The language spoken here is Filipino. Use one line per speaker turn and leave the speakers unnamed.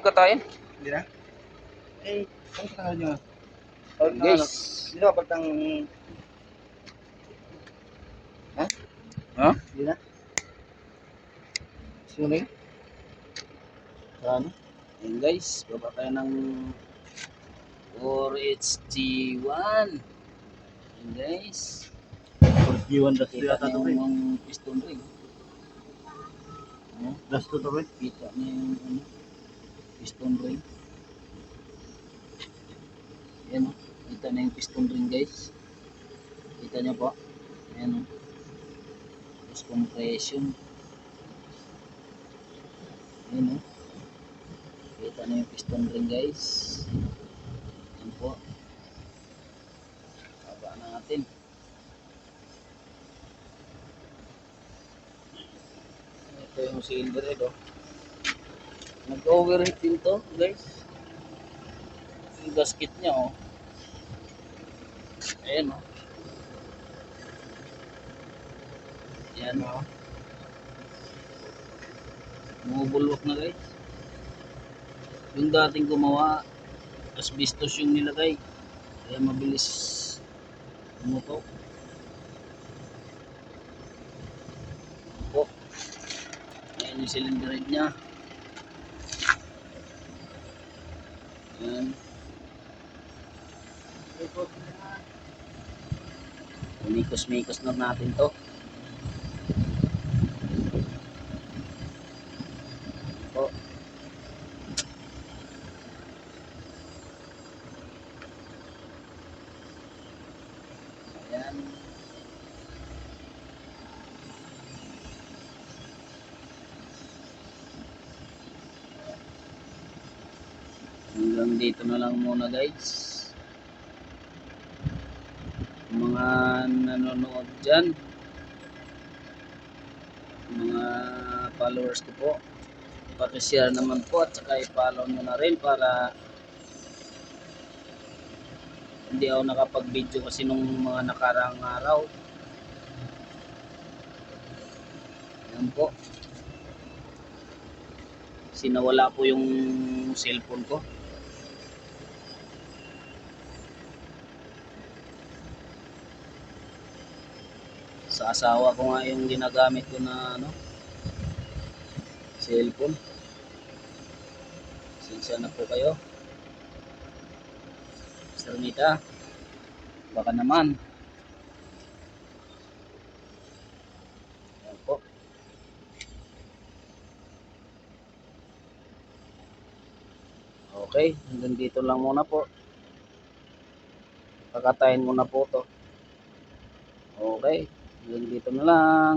Katayin.
Hindi na? Eh, kung sa nyo?
Guys.
Hindi na pagtang... Ha?
Ha?
Hindi na? Suning? Ano?
Ayan guys, baba tayo ng 4HG1. Ayan guys.
Iwan das
Kita
yata
niyo
to,
yung piston ring.
Das to to,
Kita niyo yung piston ring. Ayan o. Kita niyo yung piston ring guys. Kita niyo po. Ayan o. Tapos compression. Ayan o. Kita niyo yung piston ring guys. Ayan po. Baba natin. Ito yung cylinder head o. Nag-overheat din to guys. Yung gasket niya o. Ayan o. Ayan o. Bumubulwak na guys. Yung dating gumawa, asbestos yung nilagay. Kaya mabilis umutok. Po. Ayan yung cylinder head niya. Ayan. Umikos-mikos na natin to. Po. Ayan. Hanggang dito na lang muna guys. Mga nanonood dyan, mga followers ko po, paki-share naman po at saka i-follow nyo na rin para hindi ako nakapag-video kasi nung mga nakaraang araw. Yan po, sinawala po yung cellphone ko. Sa asawa ko nga yung ginagamit ko na cellphone. Sinsya na po kayo, Sir Nita, baka naman. Yan po. Okay, hanggang dito lang muna po. Kakatayin muna po to. Okay, hanggang dito na lang.